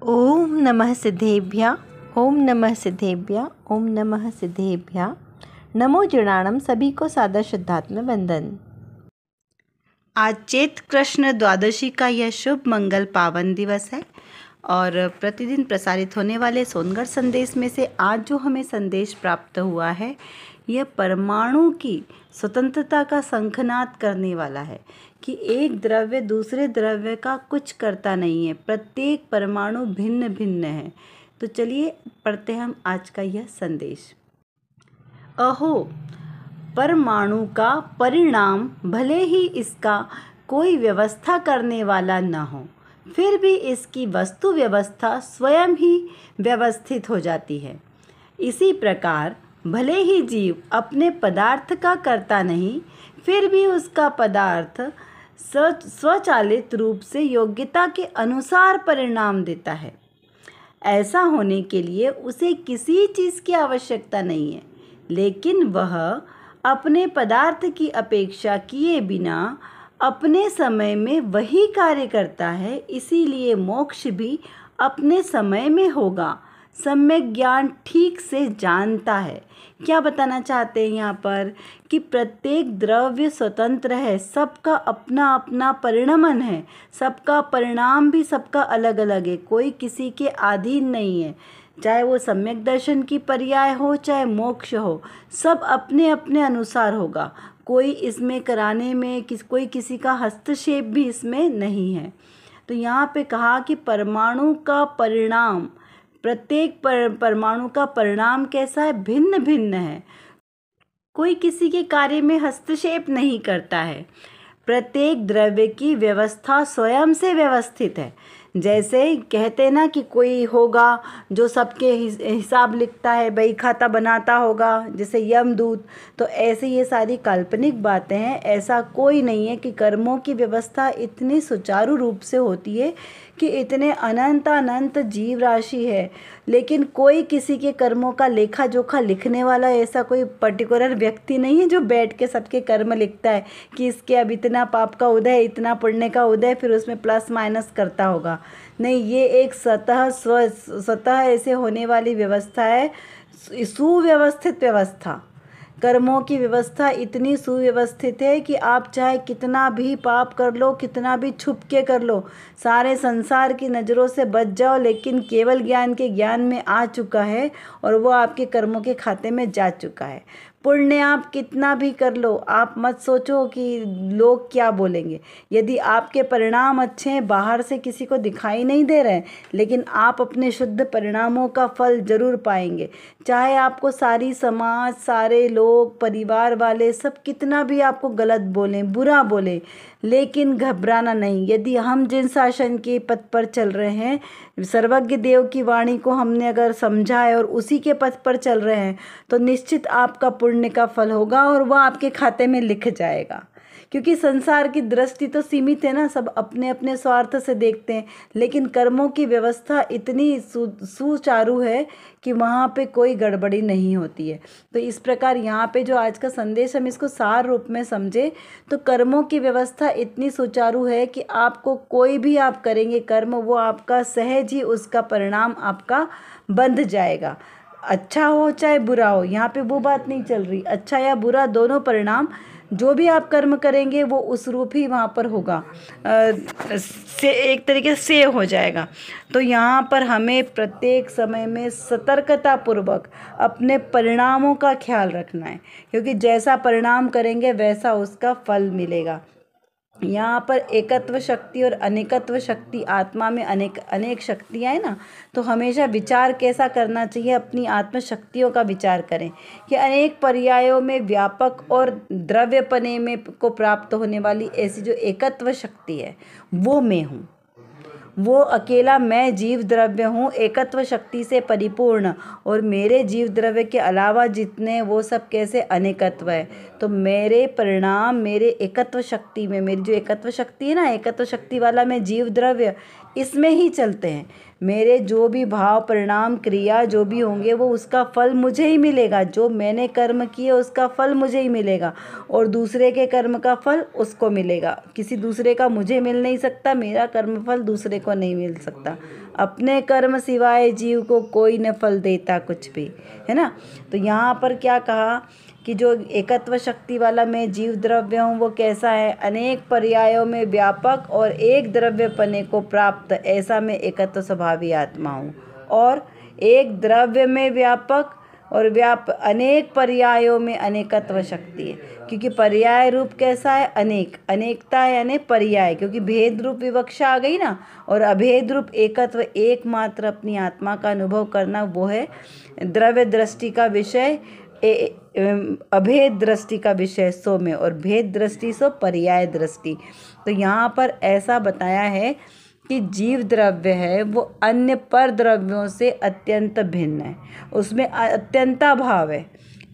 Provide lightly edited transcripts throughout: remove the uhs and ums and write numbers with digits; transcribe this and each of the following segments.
ओम नमः सिद्धेभ्य। ओम नमः सिद्धेभ्य। ओम नमः सिद्धेभ्य। नमो जनाणम। सभी को सादर श्रद्धात्मक वंदन। आज चैत कृष्ण द्वादशी का यह शुभ मंगल पावन दिवस है और प्रतिदिन प्रसारित होने वाले सोनगढ़ संदेश में से आज जो हमें संदेश प्राप्त हुआ है यह परमाणु की स्वतंत्रता का शंखनाद करने वाला है कि एक द्रव्य दूसरे द्रव्य का कुछ करता नहीं है, प्रत्येक परमाणु भिन्न भिन्न है। तो चलिए पढ़ते हम आज का यह संदेश। अहो, परमाणु का परिणाम भले ही इसका कोई व्यवस्था करने वाला न हो, फिर भी इसकी वस्तु व्यवस्था स्वयं ही व्यवस्थित हो जाती है। इसी प्रकार भले ही जीव अपने पदार्थ का करता नहीं, फिर भी उसका पदार्थ स्वचालित रूप से योग्यता के अनुसार परिणाम देता है। ऐसा होने के लिए उसे किसी चीज़ की आवश्यकता नहीं है, लेकिन वह अपने पदार्थ की अपेक्षा किए बिना अपने समय में वही कार्य करता है। इसीलिए मोक्ष भी अपने समय में होगा। सम्यक ज्ञान ठीक से जानता है। क्या बताना चाहते हैं यहाँ पर कि प्रत्येक द्रव्य स्वतंत्र है, सबका अपना अपना परिणमन है, सबका परिणाम भी सबका अलग अलग है, कोई किसी के अधीन नहीं है। चाहे वो सम्यक दर्शन की पर्याय हो चाहे मोक्ष हो, सब अपने अपने अनुसार होगा। कोई इसमें कराने में कोई किसी का हस्तक्षेप भी इसमें नहीं है। तो यहाँ पे कहा कि परमाणु का परिणाम, प्रत्येक परमाणु का परिणाम कैसा है, भिन्न भिन्न है। कोई किसी के कार्य में हस्तक्षेप नहीं करता है। प्रत्येक द्रव्य की व्यवस्था स्वयं से व्यवस्थित है। जैसे कहते ना कि कोई होगा जो सबके हिसाब लिखता है, बही खाता बनाता होगा, जैसे यमदूत। तो ऐसे ये सारी काल्पनिक बातें हैं। ऐसा कोई नहीं है कि कर्मों की व्यवस्था इतनी सुचारू रूप से होती है कि इतने अनंत जीव राशि है, लेकिन कोई किसी के कर्मों का लेखा जोखा लिखने वाला ऐसा कोई पर्टिकुलर व्यक्ति नहीं है जो बैठ के सबके कर्म लिखता है कि इसके अब इतना पाप का उदय, इतना पुण्य का उदय, फिर उसमें प्लस माइनस करता होगा। नहीं, ये एक स्वतः ऐसे होने वाली व्यवस्था है, सुव्यवस्थित व्यवस्था। कर्मों की व्यवस्था इतनी सुव्यवस्थित है कि आप चाहे कितना भी पाप कर लो, कितना भी छुप के कर लो, सारे संसार की नज़रों से बच जाओ, लेकिन केवल ज्ञान के ज्ञान में आ चुका है और वो आपके कर्मों के खाते में जा चुका है। पुण्य आप कितना भी कर लो, आप मत सोचो कि लोग क्या बोलेंगे। यदि आपके परिणाम अच्छे हैं, बाहर से किसी को दिखाई नहीं दे रहे हैं, लेकिन आप अपने शुद्ध परिणामों का फल जरूर पाएंगे। चाहे आपको सारी समाज, सारे लोग, परिवार वाले सब कितना भी आपको गलत बोलें, बुरा बोलें, लेकिन घबराना नहीं। यदि हम जिन शासन के पथ पर चल रहे हैं, सर्वज्ञ देव की वाणी को हमने अगर समझा है और उसी के पथ पर चल रहे हैं, तो निश्चित आपका पुण्य का फल होगा और वह आपके खाते में लिख जाएगा। क्योंकि संसार की दृष्टि तो सीमित है ना, सब अपने अपने स्वार्थ से देखते हैं, लेकिन कर्मों की व्यवस्था इतनी सुचारू है कि वहाँ पे कोई गड़बड़ी नहीं होती है। तो इस प्रकार यहाँ पे जो आज का संदेश हम इसको सार रूप में समझे तो कर्मों की व्यवस्था इतनी सुचारू है कि आपको कोई भी आप करेंगे कर्म, वो आपका सहज ही उसका परिणाम आपका बंध जाएगा। अच्छा हो चाहे बुरा हो, यहाँ पे वो बात नहीं चल रही। अच्छा या बुरा दोनों परिणाम, जो भी आप कर्म करेंगे वो उस रूप ही वहाँ पर होगा, से एक तरीके से सेव हो जाएगा। तो यहाँ पर हमें प्रत्येक समय में सतर्कता पूर्वक अपने परिणामों का ख्याल रखना है, क्योंकि जैसा परिणाम करेंगे वैसा उसका फल मिलेगा। यहाँ पर एकत्व शक्ति और अनेकत्व शक्ति, आत्मा में अनेक शक्तियाँ हैं ना, तो हमेशा विचार कैसा करना चाहिए, अपनी आत्म शक्तियों का विचार करें कि अनेक पर्यायों में व्यापक और द्रव्यपने में को प्राप्त होने वाली ऐसी जो एकत्व शक्ति है वो मैं हूँ, वो अकेला मैं जीव द्रव्य हूँ, एकत्व शक्ति से परिपूर्ण, और मेरे जीव द्रव्य के अलावा जितने वो सब कैसे अनेकत्व है। तो मेरे परिणाम मेरे एकत्व शक्ति में, मेरी जो एकत्व शक्ति है ना, एकत्व शक्ति वाला मैं जीव द्रव्य इसमें ही चलते हैं। मेरे जो भी भाव, परिणाम, क्रिया जो भी होंगे वो उसका फल मुझे ही मिलेगा। जो मैंने कर्म किए उसका फल मुझे ही मिलेगा और दूसरे के कर्म का फल उसको मिलेगा। किसी दूसरे का मुझे मिल नहीं सकता, मेरा कर्म फल दूसरे को नहीं मिल सकता। अपने कर्म सिवाय जीव को कोई न फल देता कुछ भी, है ना। तो यहाँ पर क्या कहा कि जो एकत्व शक्ति वाला मैं जीव द्रव्य हूँ वो कैसा है, अनेक पर्यायों में व्यापक और एक द्रव्य पने को प्राप्त, ऐसा मैं एकत्व स्वभावी आत्मा हूँ। और एक द्रव्य में व्यापक और अनेक पर्यायों में अनेकत्व शक्ति है, क्योंकि पर्याय रूप कैसा है, अनेक, अनेकता है यानी पर्याय, क्योंकि भेद रूप विवक्षा आ गई ना। और अभेद रूप एकत्व, एकमात्र अपनी आत्मा का अनुभव करना, वो है द्रव्य दृष्टि का विषय, अभेद दृष्टि का विषय सो में, और भेद दृष्टि सो पर्याय दृष्टि। तो यहाँ पर ऐसा बताया है कि जीव द्रव्य है वो अन्य पर द्रव्यों से अत्यंत भिन्न है, उसमें अत्यंता भाव है।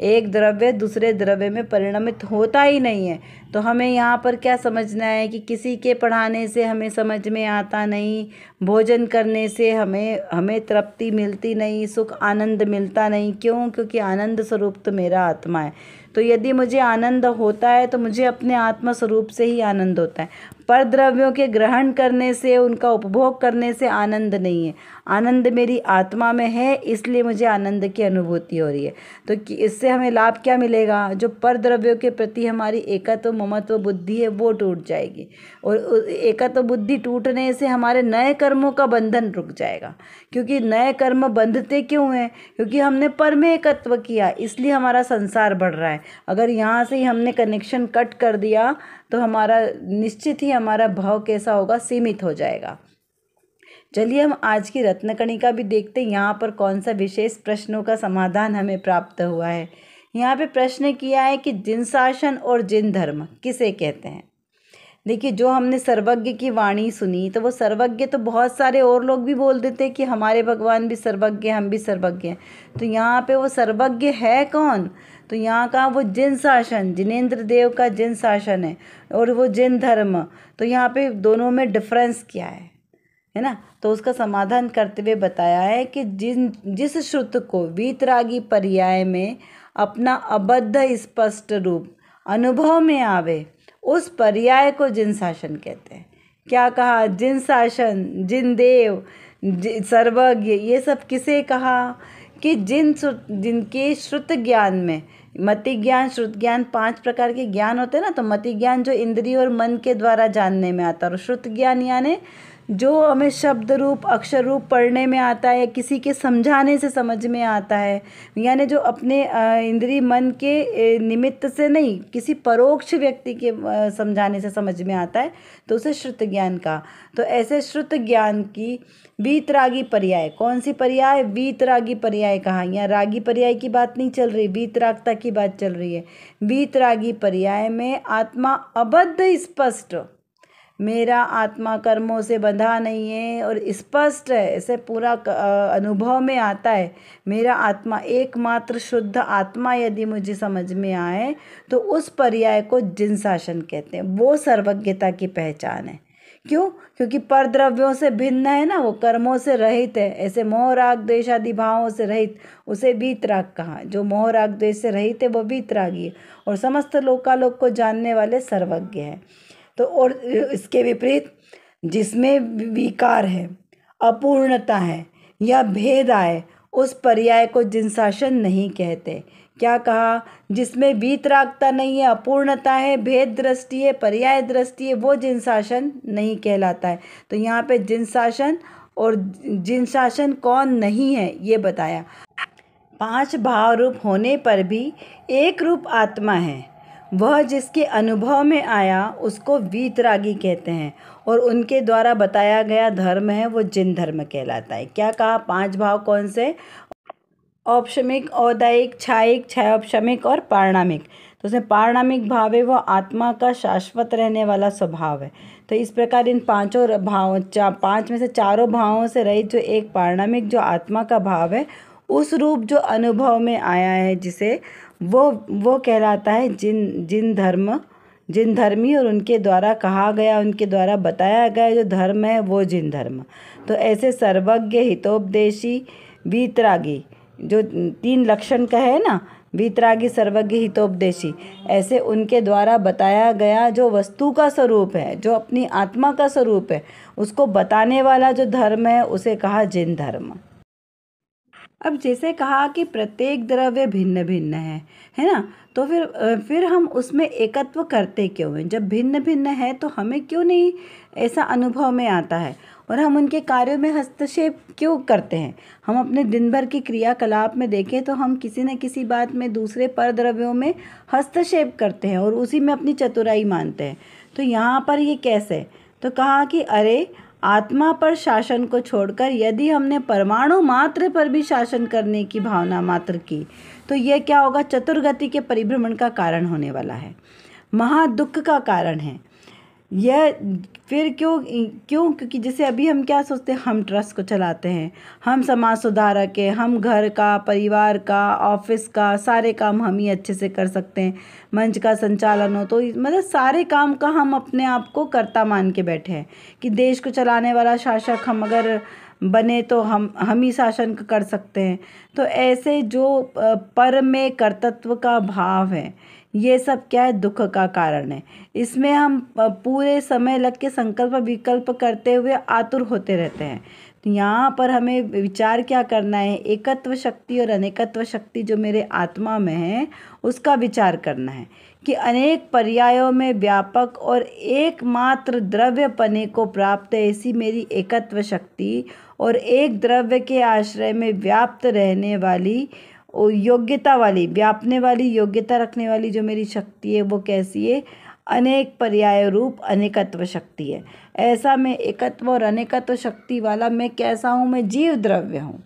एक द्रव्य दूसरे द्रव्य में परिणमित होता ही नहीं है। तो हमें यहाँ पर क्या समझना है कि किसी के पढ़ाने से हमें समझ में आता नहीं, भोजन करने से हमें तृप्ति मिलती नहीं, सुख आनंद मिलता नहीं। क्यों? क्योंकि आनंद स्वरूप तो मेरा आत्मा है। तो यदि मुझे आनंद होता है तो मुझे अपने आत्मा स्वरूप से ही आनंद होता है। पर द्रव्यों के ग्रहण करने से, उनका उपभोग करने से आनंद नहीं है। आनंद मेरी आत्मा में है, इसलिए मुझे आनंद की अनुभूति हो रही है। तो इससे हमें लाभ क्या मिलेगा? जो पर द्रव्यों के प्रति हमारी एकत्व ममत्व बुद्धि है वो टूट जाएगी, और एकत्व बुद्धि टूटने से हमारे नए कर्मों का बंधन रुक जाएगा। क्योंकि नए कर्म बंधते क्यों हैं? क्योंकि हमने पर में एकत्व किया, इसलिए हमारा संसार बढ़ रहा है। अगर यहाँ से ही हमने कनेक्शन कट कर दिया तो हमारा निश्चित ही हमारा भाव कैसा होगा, सीमित हो जाएगा। चलिए हम आज की रत्नकणिका भी देखते हैं, यहाँ पर कौन सा विशेष प्रश्नों का समाधान हमें प्राप्त हुआ है। यहाँ पे प्रश्न किया है कि जिन शासन और जिन धर्म किसे कहते हैं। देखिए, जो हमने सर्वज्ञ की वाणी सुनी, तो वो सर्वज्ञ तो बहुत सारे और लोग भी बोल देते हैं कि हमारे भगवान भी सर्वज्ञ, हम भी सर्वज्ञ हैं। तो यहाँ पे वो सर्वज्ञ है कौन? तो यहाँ का वो जिन शासन, जिनेंद्र देव का जिन शासन है, और वो जिन धर्म, तो यहाँ पे दोनों में डिफरेंस क्या है ना। तो उसका समाधान करते हुए बताया है कि जिस श्रुत को वीतरागी पर्याय में अपना अबद्ध स्पष्ट रूप अनुभव में आवे, उस पर्याय को जिन शासन कहते हैं। क्या कहा? जिन शासन, जिन देव, सर्वज्ञ, ये सब किसे कहा? कि जिनके श्रुत ज्ञान में, मति ज्ञान, श्रुत ज्ञान, 5 प्रकार के ज्ञान होते हैं ना। तो मति ज्ञान जो इंद्रिय और मन के द्वारा जानने में आता है, और श्रुत ज्ञान यानी जो हमें शब्द रूप, अक्षर रूप पढ़ने में आता है, किसी के समझाने से समझ में आता है, यानी जो अपने इंद्रिय मन के निमित्त से नहीं, किसी परोक्ष व्यक्ति के समझाने से समझ में आता है, तो उसे श्रुत ज्ञान का। तो ऐसे श्रुत ज्ञान की वीतरागी पर्याय, कौन सी पर्याय? वीतरागी पर्याय कहा। यहाँ रागी पर्याय की बात नहीं चल रही, वीतरागता की बात चल रही है। वीतरागी पर्याय में आत्मा अबद्ध स्पष्ट, मेरा आत्मा कर्मों से बंधा नहीं है और स्पष्ट है, ऐसे पूरा अनुभव में आता है। मेरा आत्मा एकमात्र शुद्ध आत्मा यदि मुझे समझ में आए, तो उस पर्याय को जिन शासन कहते हैं। वो सर्वज्ञता की पहचान है। क्यों? क्योंकि पर द्रव्यों से भिन्न है ना, वो कर्मों से रहित है, ऐसे मोह राग द्वेष आदि भावों से रहित, उसे वीतराग कहा। जो मोह राग द्वेष से रहित है वो वीतरागी है, और समस्त लोकालोक को जानने वाले सर्वज्ञ हैं। तो और इसके विपरीत जिसमें विकार है, अपूर्णता है या भेद आए, उस पर्याय को जिन शासन नहीं कहते। क्या कहा? जिसमें वीतरागता नहीं है, अपूर्णता है, भेद दृष्टि है, पर्याय दृष्टि है, वो जिन शासन नहीं कहलाता है। तो यहाँ पे जिन शासन और जिन शासन कौन नहीं है ये बताया। 5 भाव रूप होने पर भी एक रूप आत्मा है, वह जिसके अनुभव में आया उसको वीतरागी कहते हैं, और उनके द्वारा बताया गया धर्म है वो जिन धर्म कहलाता है। क्या कहा? 5 भाव कौन से? औपशमिक, औदायिक, छायिक, छायोपशमिक और पारणामिक। तो उसमें पारणामिक भाव है वो आत्मा का शाश्वत रहने वाला स्वभाव है। तो इस प्रकार इन 5 भावों, 5 में से 4 भावों से रहित जो एक पारणामिक जो आत्मा का भाव है, उस रूप जो अनुभव में आया है जिसे, वो कहलाता है जिन धर्म, जिन धर्मी और उनके द्वारा कहा गया, उनके द्वारा बताया गया जो धर्म है वो जिन धर्म। तो ऐसे सर्वज्ञ, हितोपदेशी, वीतरागी, जो 3 लक्षण का है ना, वीतरागी, सर्वज्ञ, हितोपदेशी, ऐसे उनके द्वारा बताया गया जो वस्तु का स्वरूप है, जो अपनी आत्मा का स्वरूप है, उसको बताने वाला जो धर्म है उसे कहा जिन धर्म। अब जैसे कहा कि प्रत्येक द्रव्य भिन्न भिन्न है ना, तो फिर हम उसमें एकत्व करते क्यों हैं? जब भिन्न भिन्न है तो हमें क्यों नहीं ऐसा अनुभव में आता है, और हम उनके कार्यों में हस्तक्षेप क्यों करते हैं? हम अपने दिन भर की क्रियाकलाप में देखें तो हम किसी न किसी बात में दूसरे परद्रव्यों में हस्तक्षेप करते हैं और उसी में अपनी चतुराई मानते हैं। तो यहाँ पर ये कैसे? तो कहा कि अरे, आत्मा पर शासन को छोड़कर यदि हमने परमाणु मात्र पर भी शासन करने की भावना मात्र की तो यह क्या होगा? चतुर्गति के परिभ्रमण का कारण होने वाला है, महादुख का कारण है यह। फिर क्योंकि जैसे अभी हम क्या सोचते हैं, हम ट्रस्ट को चलाते हैं, हम समाज सुधारक हैं, हम घर का, परिवार का, ऑफिस का सारे काम हम ही अच्छे से कर सकते हैं, मंच का संचालन हो तो मतलब सारे काम का हम अपने आप को कर्ता मान के बैठे हैं कि देश को चलाने वाला शासक हम अगर बने तो हम ही शासन कर सकते हैं। तो ऐसे जो पर में कर्तृत्व का भाव है, ये सब क्या है? दुख का कारण है। इसमें हम पूरे समय लग के संकल्प विकल्प करते हुए आतुर होते रहते हैं। तो यहाँ पर हमें विचार क्या करना है? एकत्व शक्ति और अनेकत्व शक्ति जो मेरे आत्मा में है उसका विचार करना है कि अनेक पर्यायों में व्यापक और एकमात्र द्रव्यपने को प्राप्त ऐसी मेरी एकत्व शक्ति और एक द्रव्य के आश्रय में व्याप्त रहने वाली योग्यता वाली, व्यापने वाली, योग्यता रखने वाली जो मेरी शक्ति है वो कैसी है? अनेक पर्याय रूप अनेकत्व शक्ति है। ऐसा मैं एकत्व और अनेकत्व शक्ति वाला मैं कैसा हूँ? मैं जीव द्रव्य हूँ।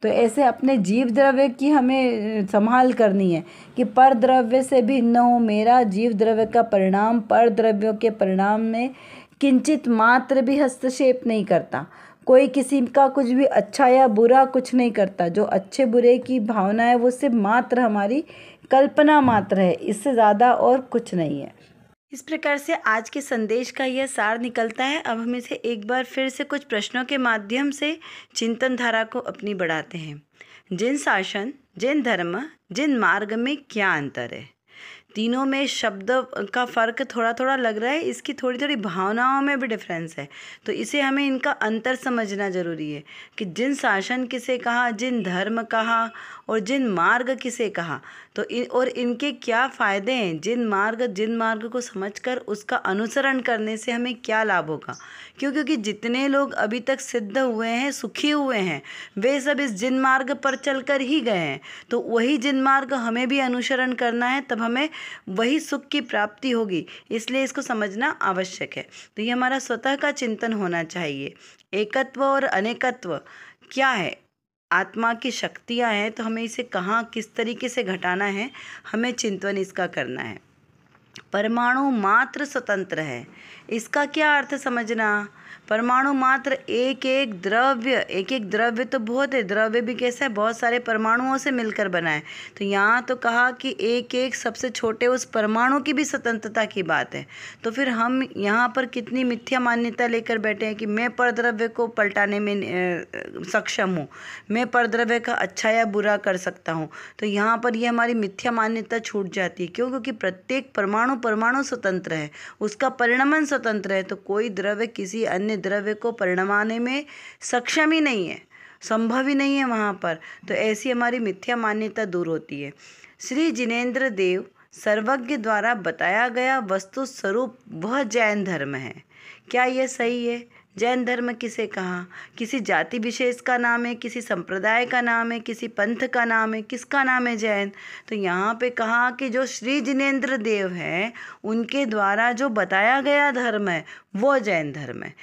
तो ऐसे अपने जीव द्रव्य की हमें संभाल करनी है कि पर द्रव्य से भिन्न हो। मेरा जीव द्रव्य का परिणाम पर द्रव्यों के परिणाम में किंचित मात्र भी हस्तक्षेप नहीं करता। कोई किसी का कुछ भी अच्छा या बुरा कुछ नहीं करता। जो अच्छे बुरे की भावना है वो सिर्फ मात्र हमारी कल्पना मात्र है, इससे ज़्यादा और कुछ नहीं है। इस प्रकार से आज के संदेश का यह सार निकलता है। अब हम इसे एक बार फिर से कुछ प्रश्नों के माध्यम से चिंतन धारा को अपनी बढ़ाते हैं। जिन शासन, जिन धर्म, जिन मार्ग में क्या अंतर है? तीनों में शब्द का फ़र्क थोड़ा थोड़ा लग रहा है, इसकी थोड़ी थोड़ी भावनाओं में भी डिफरेंस है। तो इसे हमें इनका अंतर समझना ज़रूरी है कि जिन शासन किसे कहा, जिन धर्म कहा और जिन मार्ग किसे कहा, तो और इनके क्या फ़ायदे हैं। जिन मार्ग को समझकर उसका अनुसरण करने से हमें क्या लाभ होगा। क्योंकि जितने लोग अभी तक सिद्ध हुए हैं, सुखी हुए हैं, वे सब इस जिन मार्ग पर चलकर ही गए हैं। तो वही जिन मार्ग हमें भी अनुसरण करना है, तब हमें वही सुख की प्राप्ति होगी। इसलिए इसको समझना आवश्यक है। तो ये हमारा स्वतः का चिंतन होना चाहिए। एकत्व और अनेकत्व क्या है? आत्मा की शक्तियाँ हैं, तो हमें इसे कहाँ किस तरीके से घटाना है, हमें चिंतन इसका करना है। परमाणु मात्र स्वतंत्र है, इसका क्या अर्थ समझना? परमाणु मात्र एक एक द्रव्य तो बहुत है, द्रव्य भी कैसा है? बहुत सारे परमाणुओं से मिलकर बना है। तो यहाँ तो कहा कि एक एक सबसे छोटे उस परमाणु की भी स्वतंत्रता की बात है। तो फिर हम यहाँ पर कितनी मिथ्या मान्यता लेकर बैठे हैं कि मैं परद्रव्य को पलटाने में सक्षम हूँ, मैं परद्रव्य का अच्छा या बुरा कर सकता हूँ। तो यहाँ पर ये हमारी मिथ्या मान्यता छूट जाती है। क्यों? क्योंकि प्रत्येक परमाणु स्वतंत्र है, उसका परिणमन स्वतंत्र है। तो कोई द्रव्य किसी अन्य द्रव्य को परिणमाने में सक्षम ही नहीं है, संभव ही नहीं है वहाँ पर। तो ऐसी हमारी मिथ्या मान्यता दूर होती है। श्री जिनेंद्र देव सर्वज्ञ द्वारा बताया गया वस्तु स्वरूप वह जैन धर्म है। क्या यह सही है? जैन धर्म किसे कहा? किसी जाति विशेष का नाम है, किसी संप्रदाय का नाम है, किसी पंथ का नाम है, किसका नाम है जैन? तो यहाँ पे कहा कि जो श्री जिनेंद्र देव है उनके द्वारा जो बताया गया धर्म है वो जैन धर्म है।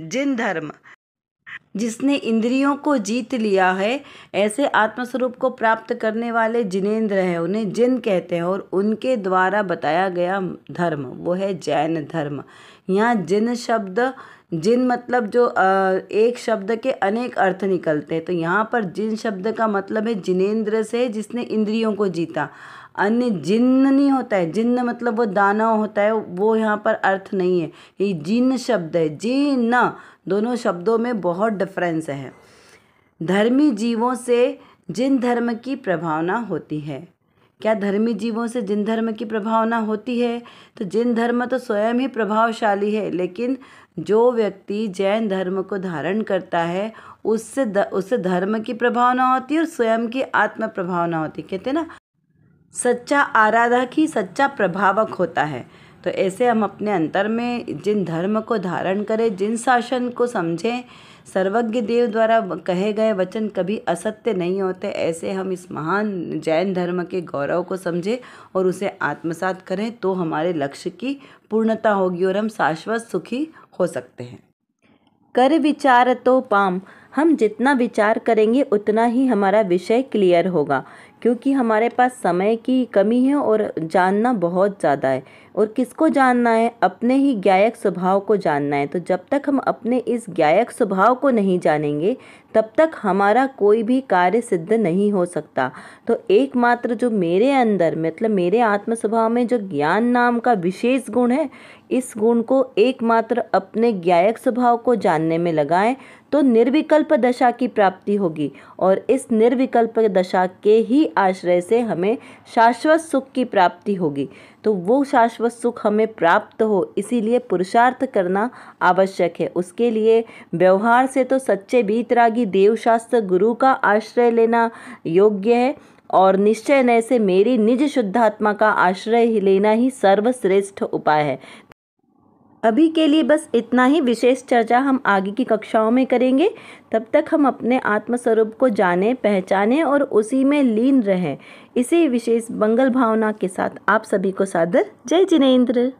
जिन धर्म जिसने इंद्रियों को जीत लिया है, ऐसे आत्मस्वरूप को प्राप्त करने वाले जिनेंद्र है, उन्हें जिन कहते हैं। और उनके द्वारा बताया गया धर्म वो है जैन धर्म। यहाँ जिन मतलब जो एक शब्द के अनेक अर्थ निकलते हैं। तो यहाँ पर जिन शब्द का मतलब है जिनेंद्र से, जिसने इंद्रियों को जीता। अन्य जिन्न नहीं होता है। जिन्न मतलब वो दानव होता है, वो यहाँ पर अर्थ नहीं है। ये जिन्न शब्द है, जिन्न, दोनों शब्दों में बहुत डिफरेंस है। धर्मी जीवों से जिन धर्म की प्रभावना होती है। क्या धर्मी जीवों से जिन धर्म की प्रभावना होती है? तो जिन धर्म तो स्वयं ही प्रभावशाली है, लेकिन जो व्यक्ति जैन धर्म को धारण करता है उससे धर्म की प्रभावना होती है और स्वयं की आत्म प्रभावना होती है। कहते हैं ना, सच्चा आराधक ही सच्चा प्रभावक होता है। तो ऐसे हम अपने अंतर में जिन धर्म को धारण करें, जिन शासन को समझें, सर्वज्ञ देव द्वारा कहे गए वचन कभी असत्य नहीं होते, ऐसे हम इस महान जैन धर्म के गौरव को समझें और उसे आत्मसात करें, तो हमारे लक्ष्य की पूर्णता होगी और हम शाश्वत सुखी हो सकते हैं। कर विचार तो पाम, हम जितना विचार करेंगे उतना ही हमारा विषय क्लियर होगा, क्योंकि हमारे पास समय की कमी है और जानना बहुत ज़्यादा है। और किसको जानना है? अपने ही ज्ञायक स्वभाव को जानना है। तो जब तक हम अपने इस ज्ञायक स्वभाव को नहीं जानेंगे तब तक हमारा कोई भी कार्य सिद्ध नहीं हो सकता। तो एकमात्र जो मेरे अंदर मतलब मेरे आत्म स्वभाव में जो ज्ञान नाम का विशेष गुण है, इस गुण को एकमात्र अपने ज्ञायक स्वभाव को जानने में लगाएं तो निर्विकल्प दशा की प्राप्ति होगी। और इस निर्विकल्प दशा के ही आश्रय से हमें शाश्वत सुख की प्राप्ति होगी। तो वो शाश्वत सुख हमें प्राप्त हो, इसीलिए पुरुषार्थ करना आवश्यक है। उसके लिए व्यवहार से तो सच्चे वीतरागी देवशास्त्र गुरु का आश्रय लेना योग्य है, और निश्चय नय से मेरी निज शुद्धात्मा का आश्रय लेना ही सर्वश्रेष्ठ उपाय है। अभी के लिए बस इतना ही। विशेष चर्चा हम आगे की कक्षाओं में करेंगे। तब तक हम अपने आत्मस्वरूप को जानें, पहचानें और उसी में लीन रहें। इसी विशेष मंगल भावना के साथ आप सभी को सादर जय जिनेंद्र।